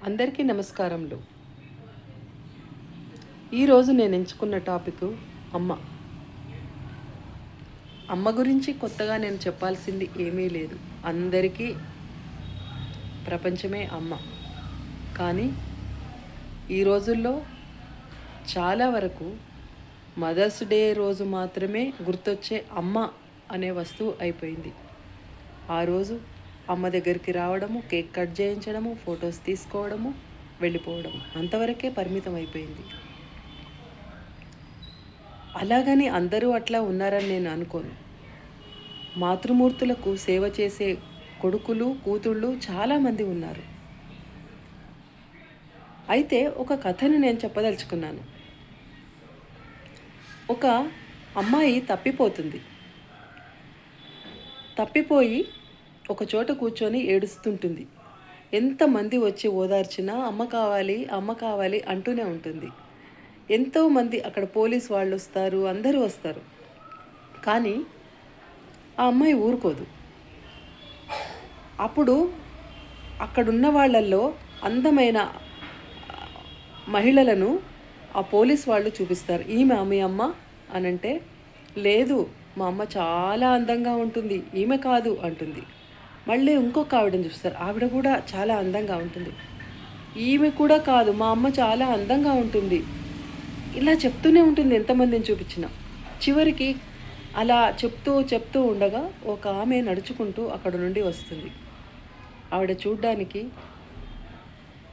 అందరికీ నమస్కారములు. ఈరోజు నేను ఎంచుకున్న టాపిక్ అమ్మ. అమ్మ గురించి కొత్తగా నేను చెప్పాల్సింది ఏమీ లేదు. అందరికీ ప్రపంచమే అమ్మ. కానీ ఈ రోజుల్లో చాలా వరకు మదర్స్ డే రోజు మాత్రమే గుర్తొచ్చే అమ్మ అనే వస్తువు అయిపోయింది. ఆ రోజు అమ్మ దగ్గరికి రావడము, కేక్ కట్ చేయించడము, ఫొటోస్ తీసుకోవడము, వెళ్ళిపోవడము, అంతవరకే పరిమితం అయిపోయింది. అలాగని అందరూ అట్లా ఉన్నారని నేను అనుకోను. మాతృమూర్తులకు సేవ చేసే కొడుకులు, కూతుళ్ళు చాలామంది ఉన్నారు. అయితే ఒక కథను నేను చెప్పదలుచుకున్నాను. ఒక అమ్మాయి తప్పిపోయి ఒక చోట కూర్చొని ఏడుస్తుంటుంది. ఎంతమంది వచ్చి ఓదార్చినా అమ్మ కావాలి, అమ్మ కావాలి అంటూనే ఉంటుంది. ఎంతోమంది అక్కడ పోలీస్ వాళ్ళు వస్తారు, అందరూ వస్తారు. కానీ ఆ అమ్మాయి ఊరుకోదు. అప్పుడు అక్కడున్న వాళ్ళల్లో అందమైన మహిళలను ఆ పోలీస్ వాళ్ళు చూపిస్తారు. ఈమె మీ అమ్మ అనంటే, లేదు మా అమ్మ చాలా అందంగా ఉంటుంది, ఈమె కాదు అంటుంది. మళ్ళీ ఇంకొక ఆవిడని చూస్తారు, ఆవిడ కూడా చాలా అందంగా ఉంటుంది, ఈమె కూడా కాదు మా అమ్మ చాలా అందంగా ఉంటుంది. ఇలా చెప్తూనే ఉంటుంది ఎంతమందిని చూపించినా. చివరికి అలా చెప్తూ ఉండగా ఒక ఆమె నడుచుకుంటూ అక్కడ నుండి వస్తుంది. ఆవిడ చూడ్డానికి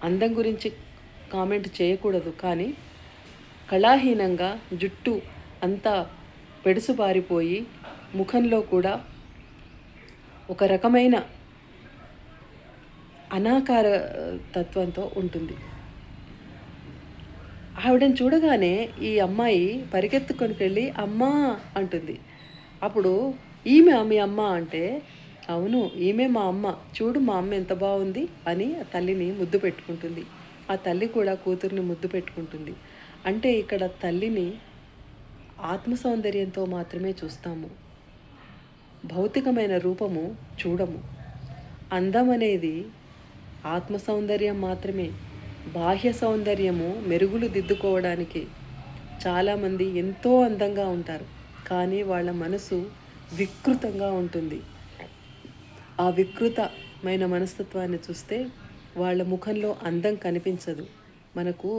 అందం గురించి కామెంట్ చేయకూడదు, కానీ కళాహీనంగా జుట్టు అంతా పెడుసుబారిపోయి ముఖంలో కూడా ఒక రకమైన అనాకార తత్వంతో ఉంటుంది. ఆవిడని చూడగానే ఈ అమ్మాయి పరిగెత్తుకొని వెళ్ళి అమ్మా అంటుంది. అప్పుడు ఈమె మీ అమ్మ అంటే, అవును ఈమె మా అమ్మ, చూడు మా అమ్మ ఎంత బాగుంది అని ఆ తల్లిని ముద్దు పెట్టుకుంటుంది. ఆ తల్లి కూడా కూతుర్ని ముద్దు పెట్టుకుంటుంది. అంటే ఇక్కడ తల్లిని ఆత్మ సౌందర్యంతో మాత్రమే చూస్తాము, భౌతికమైన రూపము చూడము. అందం అనేది ఆత్మ సౌందర్యం మాత్రమే. బాహ్య సౌందర్యము మెరుగులు దిద్దుకోవడానికి. చాలామంది ఎంతో అందంగా ఉంటారు, కానీ వాళ్ళ మనసు వికృతంగా ఉంటుంది. ఆ వికృతమైన మనస్తత్వాన్ని చూస్తే వాళ్ళ ముఖంలో అందం కనిపించదు. మనకు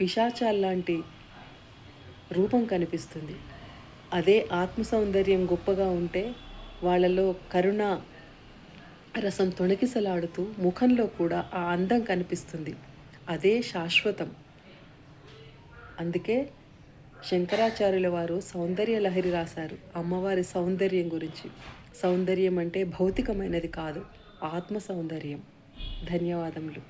పిశాచాల్లాంటి రూపం కనిపిస్తుంది. అదే ఆత్మ సౌందర్యం గొప్పగా ఉంటే వాళ్ళలో కరుణ రసం తొణికిసలాడుతూ ముఖంలో కూడా ఆ అందం కనిపిస్తుంది. అదే శాశ్వతం. అందుకే శంకరాచార్యుల వారు సౌందర్య లహరి రాశారు అమ్మవారి సౌందర్యం గురించి. సౌందర్యం అంటే భౌతికమైనది కాదు, ఆత్మ సౌందర్యం. ధన్యవాదములు.